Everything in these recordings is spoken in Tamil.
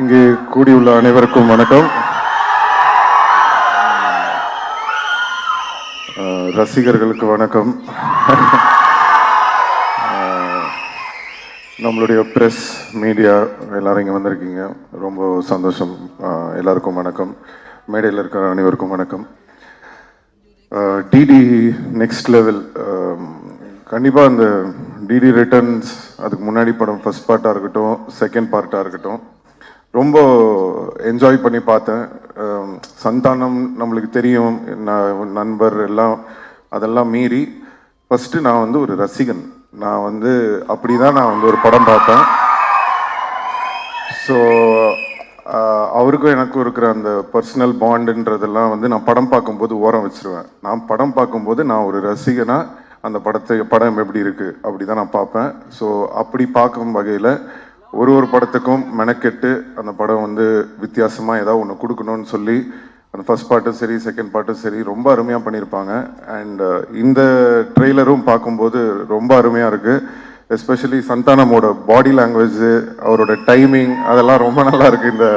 இங்கே கூடியுள்ள அனைவருக்கும் வணக்கம். ரசிகர்களுக்கு வணக்கம். நம்மளுடைய ப்ரெஸ் மீடியா எல்லாரும் இங்கே வந்திருக்கீங்க, ரொம்ப சந்தோஷம். எல்லாருக்கும் வணக்கம். மேடையில் இருக்கிற அனைவருக்கும் வணக்கம். டிடி நெக்ஸ்ட் லெவல், கண்டிப்பாக அந்த டிடி ரிட்டர்ன்ஸ், அதுக்கு முன்னாடி படம் ஃபர்ஸ்ட் பார்ட்டாக இருக்கட்டும், செகண்ட் பார்ட்டாக இருக்கட்டும், ரொம்ப என்ஜாய் பண்ணி பார்த்தேன். சந்தானம் நம்மளுக்கு தெரியும், நண்பர் எல்லாம், அதெல்லாம் மீறி ஃபஸ்ட்டு நான் வந்து ஒரு ரசிகன். நான் வந்து அப்படி தான் நான் வந்து ஒரு படம் பார்த்தேன். ஸோ அவருக்கும் எனக்கும் இருக்கிற அந்த பர்சனல் பாண்டுன்றதெல்லாம் வந்து நான் படம் பார்க்கும்போது ஓரம் வச்சிருவேன். நான் படம் பார்க்கும்போது நான் ஒரு ரசிகனாக அந்த படம் எப்படி இருக்குது அப்படி தான் நான் பார்ப்பேன். ஸோ அப்படி பார்க்கும் வகையில் ஒரு படத்துக்கும் மெனக்கெட்டு அந்த படம் வந்து வித்தியாசமாக ஏதாவது ஒன்று கொடுக்கணும்னு சொல்லி அந்த ஃபர்ஸ்ட் பார்ட்டும் சரி, செகண்ட் பார்ட்டும் சரி, ரொம்ப அருமையாக பண்ணியிருப்பாங்க. அண்ட் இந்த ட்ரெய்லரும் பார்க்கும்போது ரொம்ப அருமையாக இருக்குது. எஸ்பெஷலி சந்தானமோட பாடி லாங்குவேஜ், அவரோட டைமிங், அதெல்லாம் ரொம்ப நல்லா இருக்குது இந்த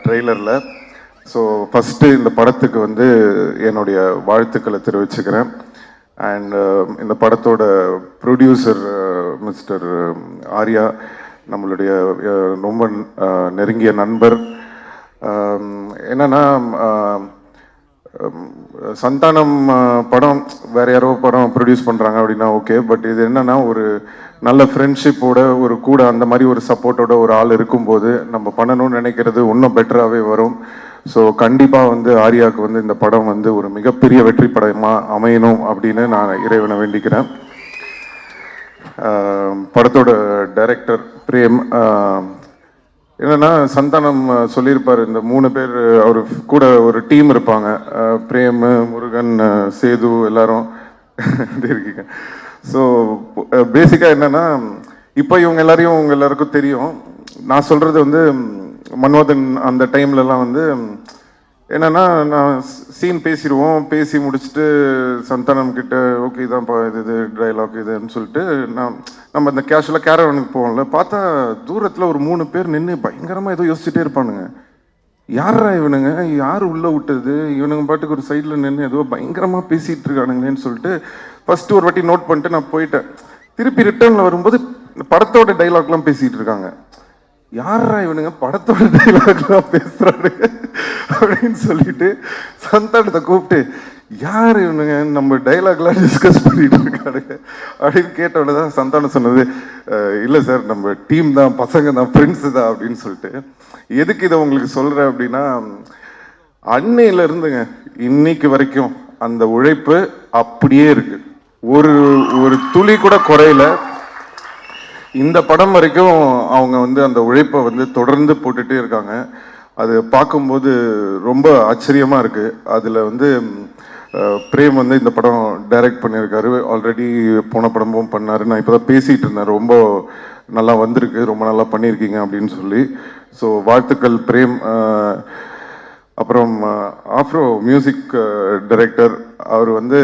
ட்ரெய்லரில். ஸோ ஃபஸ்ட்டு இந்த படத்துக்கு வந்து என்னுடைய வாழ்த்துக்களை தெரிவிச்சுக்கிறேன். அண்ட் இந்த படத்தோட ப்ரொடியூசர் மிஸ்டர் ஆர்யா, நம்மளுடைய ரொம்ப நெருங்கிய நண்பர். என்னன்னா, சந்தானம் படம் வேற யாரோ படம் ப்ரொடியூஸ் பண்ணுறாங்க அப்படின்னா ஓகே, பட் இது என்னன்னா ஒரு நல்ல ஃப்ரெண்ட்ஷிப்போட, ஒரு கூட அந்த மாதிரி ஒரு சப்போர்ட்டோட ஒரு ஆள் இருக்கும்போது நம்ம பண்ணணும்னு நினைக்கிறது இன்னும் பெட்டராகவே வரும். ஸோ கண்டிப்பாக வந்து ஆர்யாவுக்கு வந்து இந்த படம் வந்து ஒரு மிகப்பெரிய வெற்றி படமாக அமையணும் அப்படின்னு நான் இறைவனை வேண்டிக்கிறேன். படத்தோட டைரக்டர் பிரேம், என்னன்னா சந்தானம் சொல்லியிருப்பார், இந்த 3 பேர் அவர் கூட ஒரு டீம் இருப்பாங்க, பிரேம், முருகன், சேது, எல்லாரும் இருக்கீங்க. ஸோ பேசிக்காக என்னன்னா, இப்போ இவங்க எல்லாருக்கும் தெரியும். நான் சொல்றது வந்து மன்மதன் அந்த டைம்லலாம் வந்து என்னன்னா, நான் சீன் பேசிடுவோம், பேசி முடிச்சுட்டு சந்தானம் கிட்ட ஓகே இதான்ப்பா இது டைலாக் இதுன்னு சொல்லிட்டு நம்ம இந்த கேஷுவலாக கேரவனுக்கு போவோம்ல, பார்த்தா தூரத்தில் ஒரு 3 பேர் நின்று பயங்கரமாக ஏதோ யோசிச்சுட்டே இருப்பானுங்க. யாரா இவனுங்க, யார் உள்ளே விட்டது, இவனுங்க பாட்டுக்கு ஒரு சைடில் நின்று ஏதோ பயங்கரமாக பேசிகிட்டு இருக்கானுங்களேன்னு சொல்லிட்டு ஃபஸ்ட்டு ஒரு வாட்டி நோட் பண்ணிட்டு நான் போயிட்டேன். திருப்பி ரிட்டர்னில் வரும்போது படத்தோட டைலாக்லாம் பேசிகிட்டு இருக்காங்க. யாரா இவனுங்க படத்தோட டைலாக்லாம் பேசுறாரு அப்படின்னு சொல்லிட்டு சந்தானத்தை கூப்பிட்டு, யார் இவனுங்க நம்ம டைலாக்லாம் டிஸ்கஸ் பண்ணிட்டு இருக்காருங்க அப்படின்னு கேட்டோடனே தான் சந்தானம் சொன்னது, இல்லை சார் நம்ம டீம் தான், பசங்க தான், ஃப்ரெண்ட்ஸு தான் அப்படின்னு சொல்லிட்டு. எதுக்கு இதை உங்களுக்கு சொல்கிறேன் அப்படின்னா, அன்னையில இருந்துங்க இன்னைக்கு வரைக்கும் அந்த உழைப்பு அப்படியே இருக்கு, ஒரு துளி கூட குறையில. இந்த படம் வரைக்கும் அவங்க வந்து அந்த உழைப்பை வந்து தொடர்ந்து போட்டுகிட்டே இருக்காங்க. அது பார்க்கும்போது ரொம்ப ஆச்சரியமாக இருக்குது. அதில் வந்து பிரேம் வந்து இந்த படம் டைரக்ட் பண்ணியிருக்காரு, ஆல்ரெடி போன படமும் பண்ணார். நான் இப்போ தான் பேசிகிட்டு இருந்தேன், ரொம்ப நல்லா வந்திருக்கு, ரொம்ப நல்லா பண்ணியிருக்கீங்க அப்படின்னு சொல்லி. ஸோ வாழ்த்துக்கள் பிரேம். அப்புறம் ஆஃப்ரோ மியூசிக் டைரக்டர், அவர் வந்து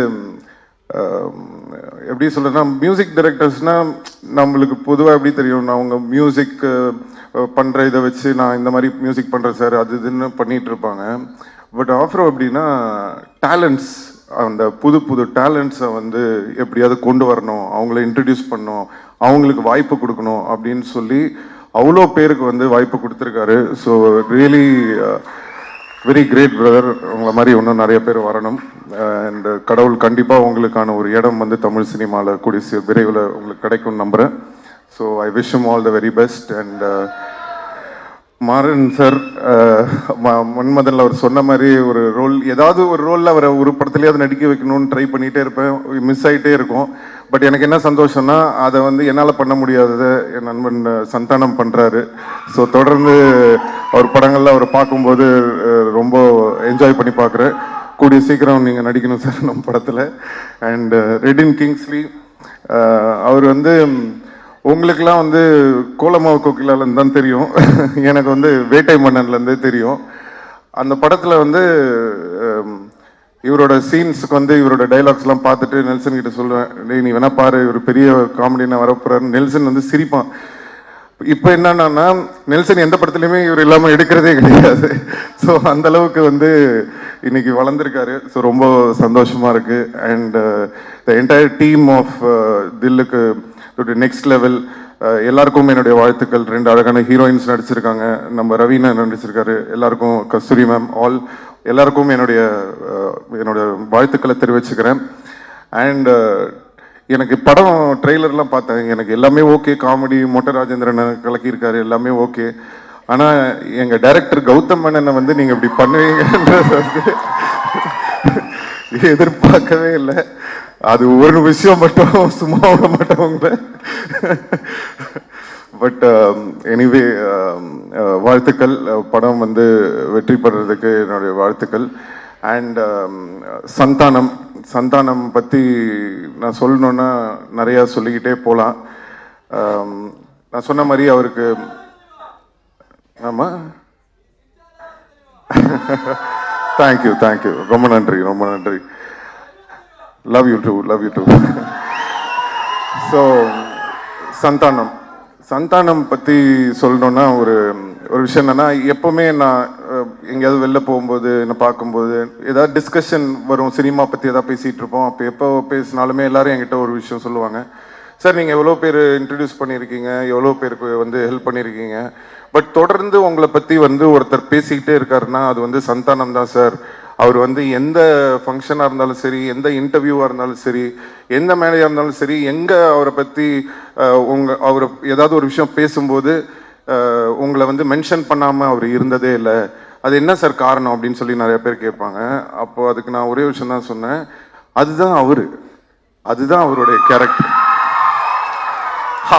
எப்படி சொல்கிறேன்னா, மியூசிக் டைரக்டர்ஸ்னால் நம்மளுக்கு பொதுவாக எப்படி தெரியும், நான் அவங்க மியூசிக் பண்ணுற இதை வச்சு நான் இந்த மாதிரி மியூசிக் பண்ணுறேன் சார் அது இதுன்னு பண்ணிகிட்டு இருப்பாங்க. பட் ஆஃப்ரோ எப்படின்னா டேலண்ட்ஸ், அந்த புது டேலண்ட்ஸை வந்து எப்படியாவது கொண்டு வரணும், அவங்கள இன்ட்ரடியூஸ் பண்ணணும், அவங்களுக்கு வாய்ப்பு கொடுக்கணும் அப்படின்னு சொல்லி அவ்வளோ பேருக்கு வந்து வாய்ப்பு கொடுத்துருக்காரு. So really very great brother. உங்களை மாதிரி இன்னும் நிறைய பேர் வரணும். அண்ட் கடவுள் கண்டிப்பாக உங்களுக்கான ஒரு இடம் வந்து தமிழ் சினிமாவில் கூடிய விரைவில் உங்களுக்கு கிடைக்கும்னு நம்புகிறேன். So I wish you all the very best. And Maran sir, மன்மதனில் அவர் சொன்ன மாதிரி ஒரு ரோல், ஏதாவது ஒரு ரோலில் அவரை ஒரு படத்துலேயாவது நடிக்க வைக்கணும்னு ட்ரை பண்ணிகிட்டே இருப்பேன், மிஸ் ஆகிட்டே இருக்கும். பட் எனக்கு என்ன சந்தோஷம்னா, அதை வந்து என்னால் பண்ண முடியாததை என் நண்பன் சந்தானம் பண்ணுறாரு. ஸோ தொடர்ந்து அவர் படங்களில் அவரை பார்க்கும்போது ரொம்ப என்ஜாய் பண்ணி பார்க்குறேன். கூடிய சீக்கிரம் நீங்கள் நடிக்கணும் சார் நம்ம படத்தில். அண்ட் ரெடின் கிங்ஸ்லி, அவர் வந்து உங்களுக்கெல்லாம் வந்து கோலமாவு கோகிலாலேருந்து தான் தெரியும், எனக்கு வந்து வேட்டை மன்னன்லேருந்தே தெரியும். அந்த படத்தில் வந்து இவரோட சீன்ஸுக்கு வந்து இவரோட டைலாக்ஸ்லாம் பார்த்துட்டு நெல்சன் கிட்ட சொல்லுவேன், நீ வேணா பாரு, இவர் பெரிய காமெடினா வரப்போறாரு. நெல்சன் வந்து சிரிப்பான், இப்போ என்னன்னா நெல்சன் எந்த படத்துலையுமே இவர் இல்லாமல் எடுக்கிறதே கிடையாது. ஸோ அந்த அளவுக்கு வந்து இன்னைக்கு வளர்ந்துருக்காரு. ஸோ ரொம்ப சந்தோஷமா இருக்கு. And the entire team of தில்லுக்கு நெக்ஸ்ட் லெவல் எல்லாருக்கும் என்னுடைய வாழ்த்துக்கள். 2 அழகான ஹீரோயின்ஸ் நடிச்சிருக்காங்க. நம்ம ரவீனா நடிச்சிருக்காரு. எல்லாருக்கும் கஸ்தூரி மேம் எல்லாருக்கும் என்னுடைய வாழ்த்துக்களை தெரிவிச்சுக்கிறேன். அண்ட் எனக்கு படம் ட்ரெய்லர்லாம் பார்த்தேன். எனக்கு எல்லாமே ஓகே. காமெடி மொட்டை ராஜேந்திரன் கலக்கியிருக்காரு, எல்லாமே ஓகே. ஆனால் எங்கள் டைரக்டர் கௌதம் மேனனை வந்து நீங்கள் இப்படி பண்ணுவீங்கன்றது வந்து எதிர்பார்க்கவே இல்லை. அது ஒரு விஷயம் மட்டும் சும்மா விட மாட்டவங்கள. பட் எனிவே வாழ்த்துக்கள். படம் வந்து வெற்றி பெறதுக்கு என்னுடைய வாழ்த்துக்கள். அண்ட் சந்தானம் பற்றி நான் சொல்லணுன்னா நிறையா சொல்லிக்கிட்டே போகலாம். நான் சொன்ன மாதிரி அவருக்கு ஆமாம் தேங்க்யூ ரொம்ப நன்றி. Love you too. So Santhanam பற்றி சொல்லணுன்னா ஒரு விஷயம் என்னன்னா, எப்போவுமே நான் எங்கேயாவது வெளில போகும்போது என்னை பார்க்கும்போது ஏதாவது டிஸ்கஷன் வரும், சினிமா பற்றி ஏதாவது பேசிகிட்டு இருப்போம். அப்போ எப்போ பேசினாலுமே எல்லாரும் என்கிட்ட ஒரு விஷயம் சொல்லுவாங்க, சார் நீங்கள் எவ்வளோ பேர் இன்ட்ரடியூஸ் பண்ணியிருக்கீங்க, எவ்வளோ பேருக்கு வந்து ஹெல்ப் பண்ணியிருக்கீங்க, பட் தொடர்ந்து உங்களை பற்றி வந்து ஒருத்தர் பேசிக்கிட்டே இருக்காருன்னா அது வந்து சந்தானம் தான் சார். அவர் வந்து எந்த ஃபங்க்ஷனாக இருந்தாலும் சரி, எந்த இன்டர்வியூவாக இருந்தாலும் சரி, எந்த மேடையாக இருந்தாலும் சரி, எங்கே அவரை பற்றி அவர் ஏதாவது ஒரு விஷயம் பேசும்போது உங்களை வந்து மென்ஷன் பண்ணாமல் அவர் இருந்ததே இல்லை. அது என்ன சார் காரணம் அப்படின்னு சொல்லி நிறைய பேர் கேட்பாங்க. அப்போது அதுக்கு நான் ஒரே விஷயம் தான் சொன்னேன், அதுதான் அவருடைய கேரக்டர்.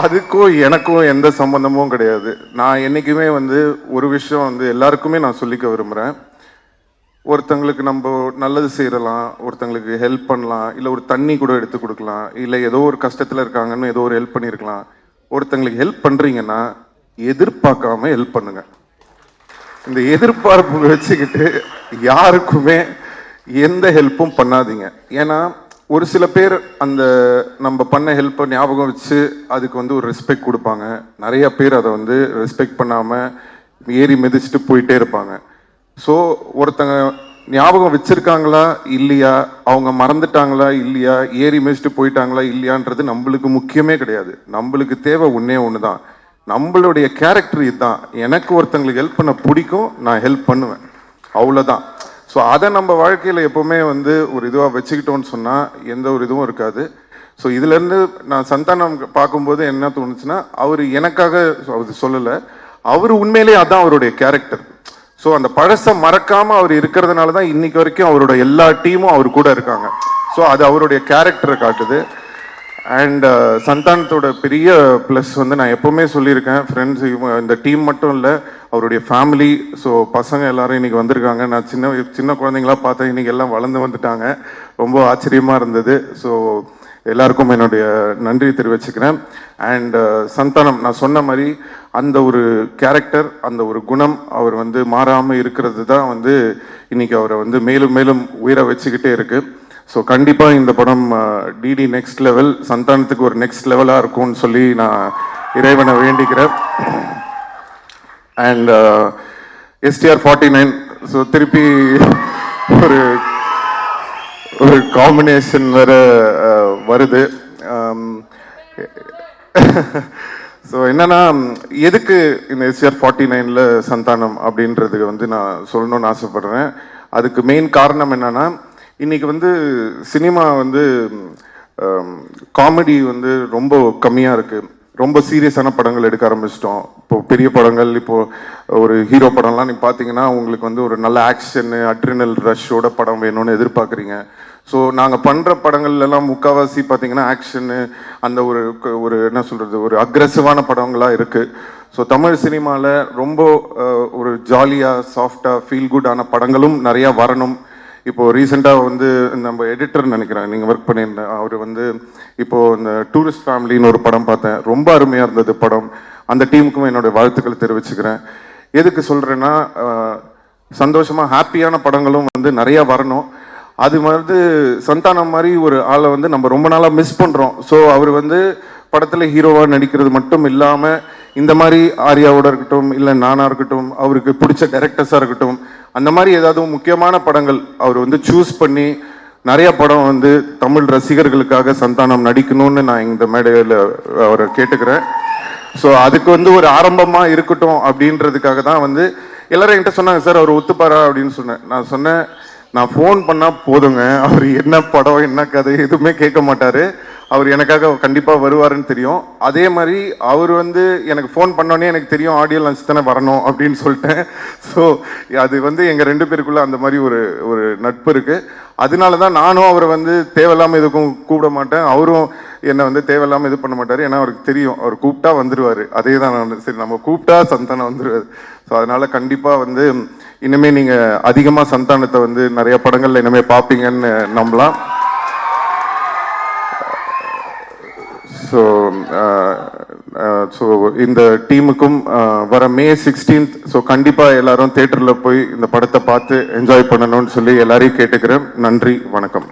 அதுக்கும் எனக்கும் எந்த சம்பந்தமும் கிடையாது. நான் என்றைக்குமே வந்து ஒரு விஷயம் வந்து எல்லாருக்குமே நான் சொல்லிக்க விரும்புகிறேன். ஒருத்தங்களுக்கு நம்ம நல்லது செய்யலாம், ஒருத்தங்களுக்கு ஹெல்ப் பண்ணலாம், இல்லை ஒரு தண்ணி கூட எடுத்து கொடுக்கலாம், இல்லை ஏதோ ஒரு கஷ்டத்தில் இருக்காங்கன்னு ஏதோ ஒரு ஹெல்ப் பண்ணியிருக்கலாம். ஒருத்தங்களுக்கு ஹெல்ப் பண்ணுறீங்கன்னா எதிர்பார்க்காம ஹெல்ப் பண்ணுங்க. இந்த எதிர்பார்ப்பு வச்சுக்கிட்டு யாருக்குமே எந்த ஹெல்ப்பும் பண்ணாதீங்க. ஏன்னா ஒரு சில பேர் அந்த நம்ம பண்ண ஹெல்ப்பை ஞாபகம் வச்சு அதுக்கு வந்து ஒரு ரெஸ்பெக்ட் கொடுப்பாங்க. நிறைய பேர் அதை வந்து ரெஸ்பெக்ட் பண்ணாமல் ஏறி மிதிச்சுட்டு போயிட்டே இருப்பாங்க. ஸோ ஒருத்தங்க ஞாபகம் வச்சிருக்காங்களா இல்லையா, அவங்க மறந்துட்டாங்களா இல்லையா, ஏறி மிதிச்சுட்டு போயிட்டாங்களா இல்லையான்றது நம்மளுக்கு முக்கியமே கிடையாது. நம்மளுக்கு தேவை ஒன்று தான், நம்மளுடைய கேரக்டர் இதுதான். எனக்கு ஒருத்தங்களுக்கு ஹெல்ப் பண்ண பிடிக்கும், நான் ஹெல்ப் பண்ணுவேன், அவ்வளோதான். ஸோ அதை நம்ம வாழ்க்கையில் எப்போவுமே வந்து ஒரு இதுவாக வச்சுக்கிட்டோன்னு சொன்னால் எந்த ஒரு இதுவும் இருக்காது. ஸோ இதுலேருந்து நான் சந்தானம் பார்க்கும்போது என்ன தோணுச்சுன்னா, அவர் எனக்காக அது சொல்லலை, அவர் உண்மையிலே அதான் அவருடைய கேரக்டர். ஸோ அந்த பழசை மறக்காமல் அவர் இருக்கிறதுனால தான் இன்னைக்கு வரைக்கும் அவரோட எல்லா டீமும் அவர் கூட இருக்காங்க. ஸோ அது அவருடைய கேரக்டரை காட்டுது. அண்ட் சந்தானத்தோட பெரிய ப்ளஸ் வந்து நான் எப்போவுமே சொல்லியிருக்கேன், ஃப்ரெண்ட்ஸ் இந்த டீம் மட்டும் இல்லை, அவருடைய ஃபேமிலி. ஸோ பசங்க எல்லாரும் இன்றைக்கி வந்திருக்காங்க. நான் சின்ன குழந்தைங்களா பார்த்தேன், இன்றைக்கி எல்லாம் வளர்ந்து வந்துட்டாங்க. ரொம்ப ஆச்சரியமாக இருந்தது. ஸோ எல்லாருக்கும் என்னுடைய நன்றி தெரிவிச்சுக்கிறேன். அண்ட் சந்தானம் நான் சொன்ன மாதிரி அந்த ஒரு கேரக்டர், அந்த ஒரு குணம் அவர் வந்து மாறாமல் இருக்கிறது தான் வந்து இன்னைக்கு அவரை வந்து மேலும் மேலும் உயிரை வச்சுக்கிட்டே இருக்கு. ஸோ கண்டிப்பாக இந்த படம் டிடி நெக்ஸ்ட் லெவல், சந்தானத்துக்கு ஒரு நெக்ஸ்ட் லெவலாக இருக்கும்னு சொல்லி நான் இறைவனை வேண்டிக்கிறேன். அண்ட் STR 49, ஸோ திருப்பி ஒரு காம்பினேஷன் வேற வருது. ஸோ என்னன்னா, எதுக்கு இந்த STR 49ல் சந்தானம் அப்படின்றதுக்கு வந்து நான் சொல்லணும்னு ஆசைப்படுறேன். அதுக்கு மெயின் காரணம் என்னன்னா, இன்னைக்கு வந்து சினிமா வந்து காமெடி வந்து ரொம்ப கம்மியாக இருக்குது. ரொம்ப சீரியஸான படங்கள் எடுக்க ஆரம்பிச்சிட்டோம். இப்போது பெரிய படங்கள், இப்போது ஒரு ஹீரோ படம்லாம் நீங்கள் பார்த்தீங்கன்னா உங்களுக்கு வந்து ஒரு நல்ல ஆக்ஷனு, அட்ரினல் ரஷ்ஷோட படம் வேணும்னு எதிர்பார்க்குறீங்க. ஸோ நாங்கள் பண்ணுற படங்கள்லாம் முக்கால்வாசி பார்த்தீங்கன்னா ஆக்ஷனு, அந்த ஒரு என்ன சொல்கிறது, ஒரு அக்ரெசிவான படங்களாக இருக்குது. ஸோ தமிழ் சினிமாவில் ரொம்ப ஒரு ஜாலியாக சாஃப்டாக ஃபீல் குட்டான படங்களும் நிறையா வரணும். இப்போது ரீசெண்டாக வந்து நம்ம எடிட்டர் நினைக்கிறேன், நீங்கள் ஒர்க் பண்ணியிருந்தேன், அவர் வந்து இப்போது இந்த டூரிஸ்ட் ஃபேமிலின்னு ஒரு படம் பார்த்தேன், ரொம்ப அருமையாக இருந்தது படம். அந்த டீமுக்கும் என்னோடய வாழ்த்துக்களை தெரிவிச்சுக்கிறேன். எதுக்கு சொல்கிறேன்னா, சந்தோஷமாக ஹாப்பியான படங்களும் வந்து நிறையா வரணும். அது வந்து சந்தானம் மாதிரி ஒரு ஆளை வந்து நம்ம ரொம்ப நாளாக மிஸ் பண்ணுறோம். ஸோ அவர் வந்து படத்தில் ஹீரோவாக நடிக்கிறது மட்டும் இல்லாமல் இந்த மாதிரி ஆர்யாவோட இருக்கட்டும், இல்லை நானா இருக்கட்டும், அவருக்கு பிடிச்ச டைரக்டர்ஸாக இருக்கட்டும், அந்த மாதிரி ஏதாவது முக்கியமான படங்கள் அவர் வந்து சூஸ் பண்ணி நிறைய படம் வந்து தமிழ் ரசிகர்களுக்காக சந்தானம் நடிக்கணும்னு நான் இந்த மேடையில் அவரை கேட்டுக்கிறேன். ஸோ அதுக்கு வந்து ஒரு ஆரம்பமாக இருக்கட்டும் அப்படின்றதுக்காக தான் வந்து எல்லாரும் என்கிட்ட சொன்னாங்க, சார் அவர் ஒத்துப்பாரா அப்படின்னு சொன்னேன். நான் சொன்னேன், நான் ஃபோன் பண்ணால் போதுங்க, அவர் என்ன படம் என்ன கதை எதுவுமே கேட்க மாட்டார், அவர் எனக்காக கண்டிப்பாக வருவாருன்னு தெரியும். அதே மாதிரி அவர் வந்து எனக்கு ஃபோன் பண்ணோன்னே எனக்கு தெரியும் ஆடியோ லான்ச் தானே வரணும் அப்படின்னு சொல்லிட்டேன். ஸோ அது வந்து எங்கள் 2 பேருக்குள்ளே அந்த மாதிரி ஒரு நட்பு இருக்குது. அதனால தான் நானும் அவரை வந்து தேவையில்லாமல் எதுக்கும் கூப்பிட மாட்டேன், அவரும் என்னை வந்து தேவையில்லாமல் இது பண்ண மாட்டார். ஏன்னா அவருக்கு தெரியும் அவர் கூப்பிட்டா வந்துடுவார். அதே தான் நான் சரி நம்ம கூப்பிட்டா சந்தானம் வந்துடுவார். ஸோ அதனால் கண்டிப்பாக வந்து இனிமேல் நீங்கள் அதிகமாக சந்தானத்தை வந்து நிறைய படங்களில் இனிமேல் பார்ப்பீங்கன்னு நம்பலாம். ஸோ இந்த டீமுக்கும் வர May 16th ஸோ கண்டிப்பாக எல்லாரும் தேட்டரில் போய் இந்த படத்தை பார்த்து என்ஜாய் பண்ணணும்னு சொல்லி எல்லாரையும் கேட்டுக்கிறேன். நன்றி, வணக்கம்.